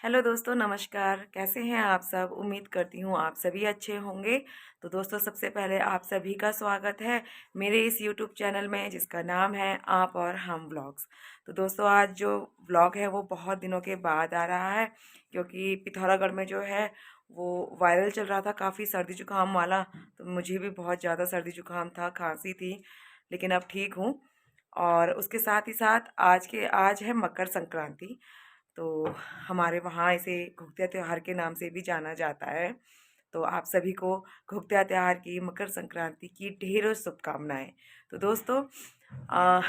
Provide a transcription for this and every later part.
Hello दोस्तों, नमस्कार। कैसे हैं आप सब? उम्मीद करती हूँ आप सभी अच्छे होंगे। तो दोस्तों, सबसे पहले आप सभी का स्वागत है मेरे इस यूट्यूब चैनल में जिसका नाम है आप और हम व्लॉग्स। तो दोस्तों, आज जो व्लॉग है वो बहुत दिनों के बाद आ रहा है, क्योंकि पिथौरागढ़ में जो है वो वायरल चल रहा था काफ़ी सर्दी जुकाम वाला। तो मुझे भी बहुत ज़्यादा सर्दी जुकाम था, खांसी थी, लेकिन अब ठीक हूँ। और उसके साथ ही साथ आज है मकर संक्रांति। तो हमारे वहाँ इसे घुघतिया त्योहार के नाम से भी जाना जाता है। तो आप सभी को घुघतिया त्योहार की, मकर संक्रांति की ढेरों शुभकामनाएं। तो दोस्तों, अ,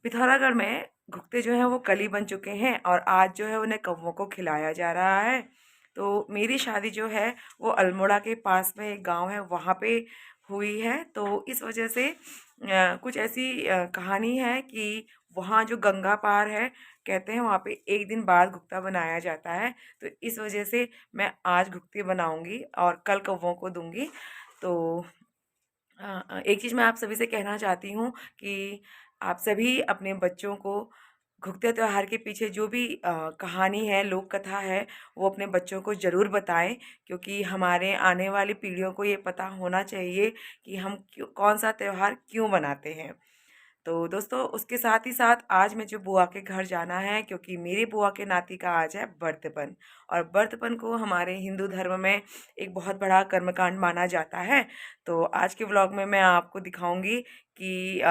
पिथौरागढ़ में घुघते जो हैं वो कली बन चुके हैं और आज जो है उन्हें कौवों को खिलाया जा रहा है। तो मेरी शादी जो है वो अल्मोड़ा के पास में एक गांव है, वहाँ पे हुई है। तो इस वजह से कुछ ऐसी कहानी है कि वहाँ जो गंगा पार है, कहते हैं वहाँ पे एक दिन बाद घुघता बनाया जाता है। तो इस वजह से मैं आज घुघती बनाऊंगी और कल कौवों को दूंगी। तो एक चीज़ मैं आप सभी से कहना चाहती हूँ कि आप सभी अपने बच्चों को घुघते त्योहार के पीछे जो भी कहानी है, लोक कथा है, वो अपने बच्चों को ज़रूर बताएं, क्योंकि हमारे आने वाली पीढ़ियों को ये पता होना चाहिए कि हम क्यों, कौन सा त्योहार क्यों मनाते हैं। तो दोस्तों, उसके साथ ही साथ आज मुझे बुआ के घर जाना है, क्योंकि मेरी बुआ के नाती का आज है बर्तपन। और बर्तपन को हमारे हिंदू धर्म में एक बहुत बड़ा कर्मकांड माना जाता है। तो आज के व्लॉग में मैं आपको दिखाऊंगी कि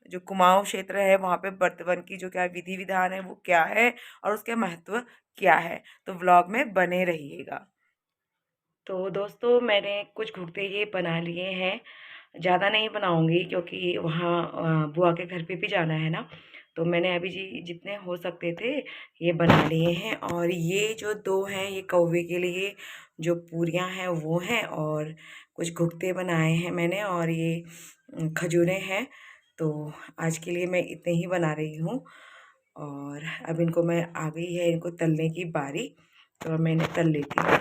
जो कुमाऊं क्षेत्र है वहाँ पे बर्तपन की जो क्या विधि विधान है वो क्या है और उसके महत्व क्या है। तो व्लॉग में बने रहिएगा। तो दोस्तों, मैंने कुछ घुघते ये बना लिए हैं। ज़्यादा नहीं बनाऊंगी क्योंकि वहाँ बुआ के घर पे भी जाना है ना। तो मैंने अभी जी जितने हो सकते थे ये बना लिए हैं। और ये जो दो हैं ये कौवे के लिए जो पूरियाँ हैं वो हैं, और कुछ घुघते बनाए हैं मैंने, और ये खजूरें हैं। तो आज के लिए मैं इतने ही बना रही हूँ। और अब इनको मैं आ गई है इनको तलने की बारी, तो मैं इन्हें तल लेती हूँ।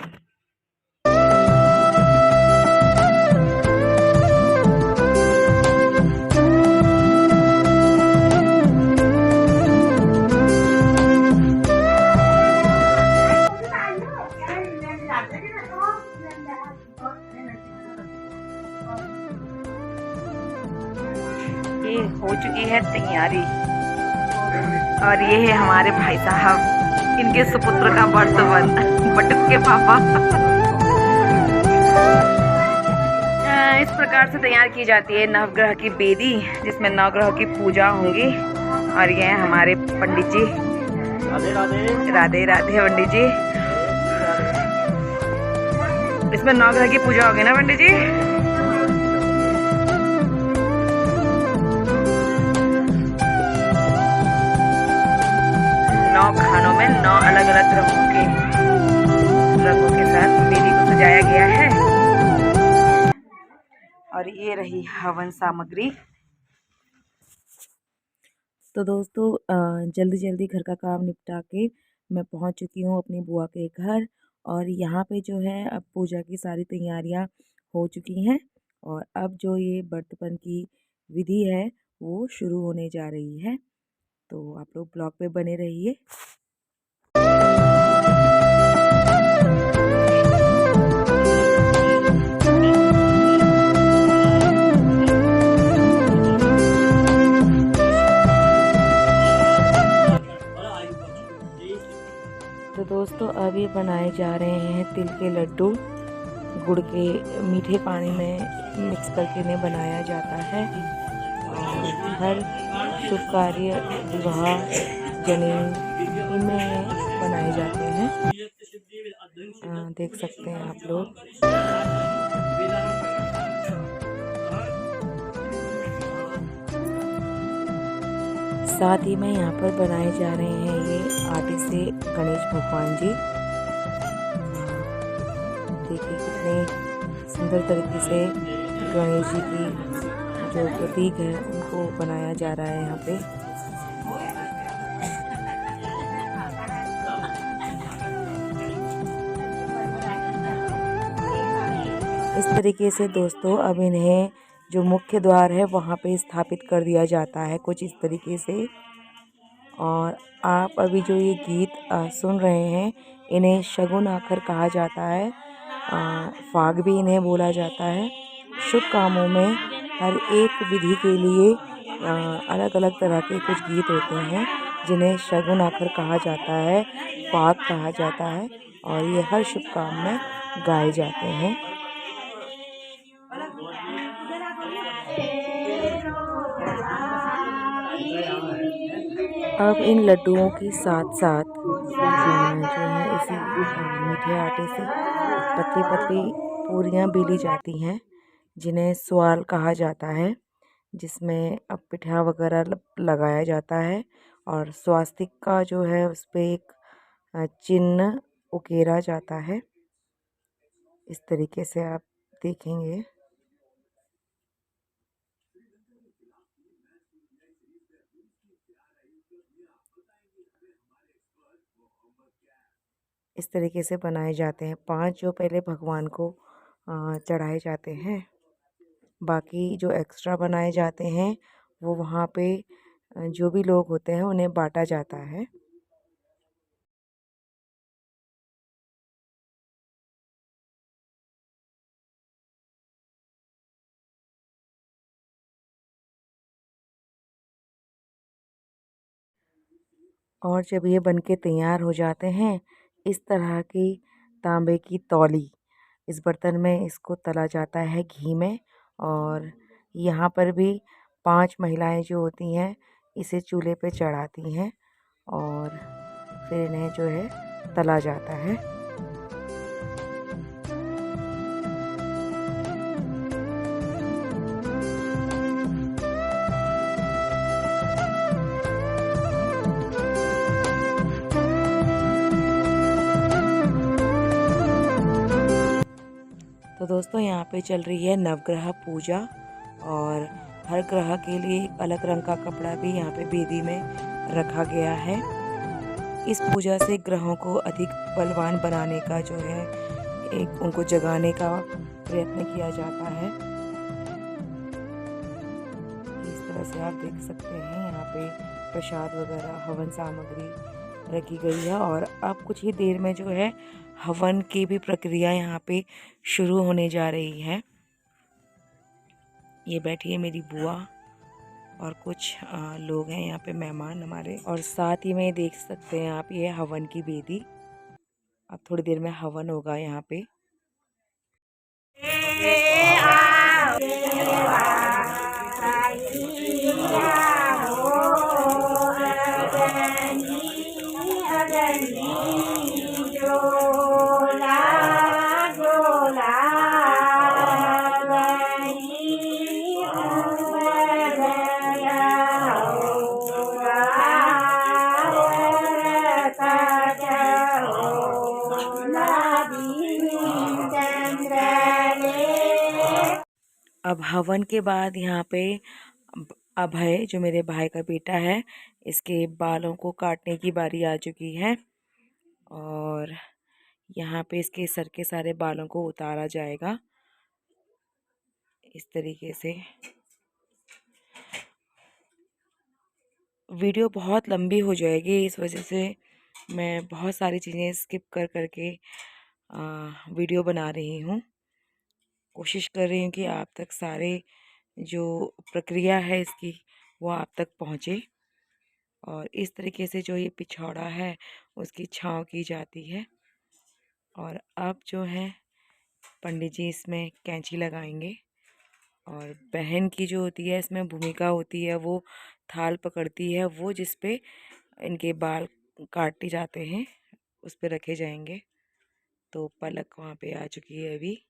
ये हो चुकी है तैयारी, और ये है हमारे भाई साहब, इनके सुपुत्र का बर्तवन बटुक के पापा। इस प्रकार से तैयार की जाती है नवग्रह की बेदी, जिसमें नवग्रह की पूजा होंगी। और ये है हमारे पंडित जी। राधे राधे राधे राधे पंडित जी। इसमें नवग्रह की पूजा होगी ना पंडित जी? नौ खानों में 9 अलग अलग रंगों के साथ बेदी को सजाया गया है। और ये रही हवन सामग्री। तो दोस्तों, जल्दी जल्दी घर का काम निपटा के मैं पहुंच चुकी हूँ अपनी बुआ के घर। और यहाँ पे जो है अब पूजा की सारी तैयारियां हो चुकी हैं, और अब जो ये बर्तपन की विधि है वो शुरू होने जा रही है। तो आप लोग ब्लॉग पे बने रहिए। तो दोस्तों, अब ये बनाए जा रहे हैं तिल के लड्डू। गुड़ के मीठे पानी में मिक्स करके इन्हें बनाया जाता है। और हर शुभ कार्य, विवाह, जनेऊ, इनमें बनाए जाते हैं। देख सकते हैं आप लोग। साथ ही में यहाँ पर बनाए जा रहे हैं ये आटे से गणेश भगवान जी। देखिए कितने सुंदर तरीके से गणेश जी की जो प्रतीक है उनको बनाया जा रहा है यहाँ पे। इस तरीके से दोस्तों अब इन्हें जो मुख्य द्वार है वहाँ पे स्थापित कर दिया जाता है, कुछ इस तरीके से। और आप अभी जो ये गीत सुन रहे हैं, इन्हें शगुन आखर कहा जाता है। फाग भी इन्हें बोला जाता है। शुभ कामों में हर एक विधि के लिए अलग अलग तरह के कुछ गीत होते हैं, जिन्हें शगुन आखर कहा जाता है, फाग कहा जाता है, और ये हर शुभ काम में गाए जाते हैं। अब इन लड्डुओं के साथ साथ जो है इसी मीठे आटे से पतली पतली पूरियाँ बेली जाती हैं, जिन्हें स्वाल कहा जाता है, जिसमें अब पिठा वगैरह लगाया जाता है और स्वास्तिक का जो है उस पर एक चिन्ह उकेरा जाता है। इस तरीके से आप देखेंगे। इस तरीके से बनाए जाते हैं। 5 जो पहले भगवान को चढ़ाए जाते हैं, बाकी जो एक्स्ट्रा बनाए जाते हैं वो वहाँ पे जो भी लोग होते हैं उन्हें बांटा जाता है। और जब ये बनके तैयार हो जाते हैं, इस तरह की तांबे की तौली, इस बर्तन में इसको तला जाता है घी में। और यहाँ पर भी 5 महिलाएं जो होती हैं इसे चूल्हे पे चढ़ाती हैं और फिर इन्हें जो है तला जाता है। तो दोस्तों यहाँ पे चल रही है नवग्रह पूजा, और हर ग्रह के लिए एक अलग रंग का कपड़ा भी यहाँ पे बेदी में रखा गया है। इस पूजा से ग्रहों को अधिक बलवान बनाने का जो है एक उनको जगाने का प्रयत्न किया जाता है। इस तरह से आप देख सकते हैं यहाँ पे प्रसाद वगैरह हवन सामग्री रखी गई है। और अब कुछ ही देर में जो है हवन की भी प्रक्रिया यहाँ पे शुरू होने जा रही है। ये बैठी है मेरी बुआ और कुछ लोग हैं यहाँ पे मेहमान हमारे, और साथ ही में देख सकते हैं आप ये हवन की बेदी। अब थोड़ी देर में हवन होगा यहाँ पे। अब हवन के बाद यहाँ पे अभय जो मेरे भाई का बेटा है, इसके बालों को काटने की बारी आ चुकी है और यहाँ पे इसके सर के सारे बालों को उतारा जाएगा इस तरीके से। वीडियो बहुत लंबी हो जाएगी, इस वजह से मैं बहुत सारी चीज़ें स्किप कर करके वीडियो बना रही हूँ। कोशिश कर रही हूँ कि आप तक सारे जो प्रक्रिया है इसकी वो आप तक पहुँचे। और इस तरीके से जो ये पिछौड़ा है उसकी छाँव की जाती है। और अब जो है पंडित जी इसमें कैंची लगाएंगे, और बहन की जो होती है इसमें भूमिका होती है, वो थाल पकड़ती है, वो जिस पे इनके बाल काटे जाते हैं उस पे रखे जाएंगे। तो पलक वहाँ पे आ चुकी है अभी।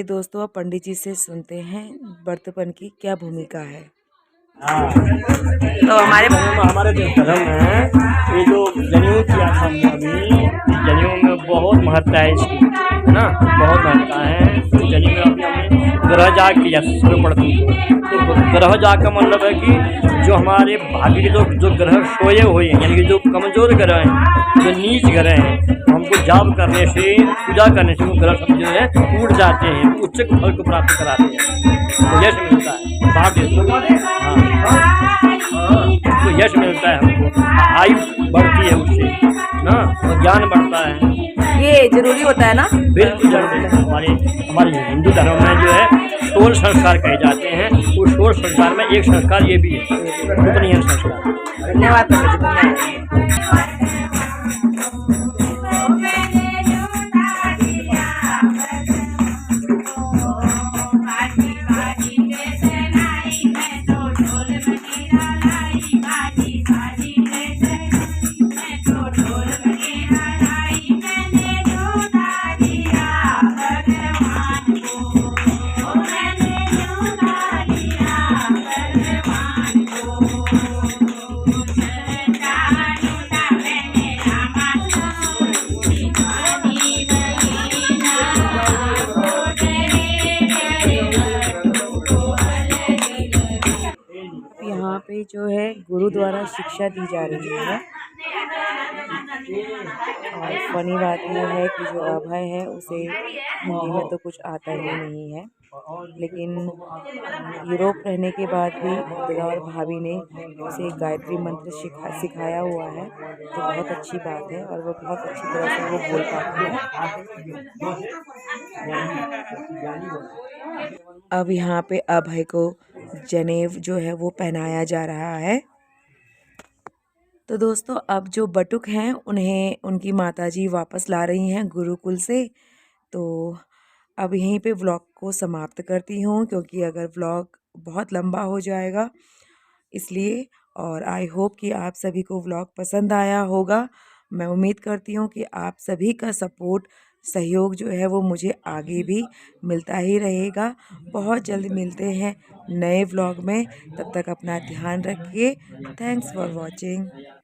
दोस्तों अब पंडित जी से सुनते हैं बर्तन की क्या भूमिका है। हाँ, तो हमारे जो धर्म है, ये जो जनेऊ किया था हमने अभी, जनेऊ में बहुत महत्ता है इसकी, है ना, बहुत महत्ता है। तो जनेऊ में अभी हमने ग्रह जाग किया सर्वप्रथम तो ग्रह जाग का मतलब है कि जो हमारे भाग्य के जो ग्रह सोए हुए हैं, यानी कि जो कमज़ोर ग्रह हैं, जो नीच ग्रह हैं, तो हमको जाप करने से, पूजा करने से वो ग्रह सब जो है टूट जाते हैं, उच्च फल को प्राप्त कराते हैं, तो यश मिलता है। हाँ, तो यश मिलता है हमको, आयु बढ़ती है उससे ना, और ज्ञान बढ़ता है। ये जरूरी होता है ना? बिल्कुल जरूरी है। हमारे हमारे हिंदू धर्म में जो है 16 संस्कार कहे जाते हैं, उस 16 संस्कार में एक संस्कार ये भी है, उपनयन संस्कार। धन्यवाद पंडित जी, धन्यवाद। यहाँ पे जो है गुरु द्वारा शिक्षा दी जा रही है। और फनी बात ये है कि जो अभय है उसे हिंदी में तो कुछ आता ही नहीं है, लेकिन यूरोप रहने के बाद भी दादा और भाभी ने उसे गायत्री मंत्र सिखाया हुआ है, जो बहुत अच्छी बात है और वो बहुत अच्छी तरह से वो बोल पाती है। अब यहाँ पे अभय को जनेव जो है वो पहनाया जा रहा है। तो दोस्तों अब जो बटुक हैं उन्हें उनकी माताजी वापस ला रही हैं गुरुकुल से। तो अब यहीं पे व्लॉग को समाप्त करती हूँ, क्योंकि अगर व्लॉग बहुत लंबा हो जाएगा इसलिए। और आई होप कि आप सभी को व्लॉग पसंद आया होगा। मैं उम्मीद करती हूँ कि आप सभी का सपोर्ट, सहयोग जो है वो मुझे आगे भी मिलता ही रहेगा। बहुत जल्द मिलते हैं नए व्लॉग में, तब तक अपना ध्यान रखिए। Thanks for watching.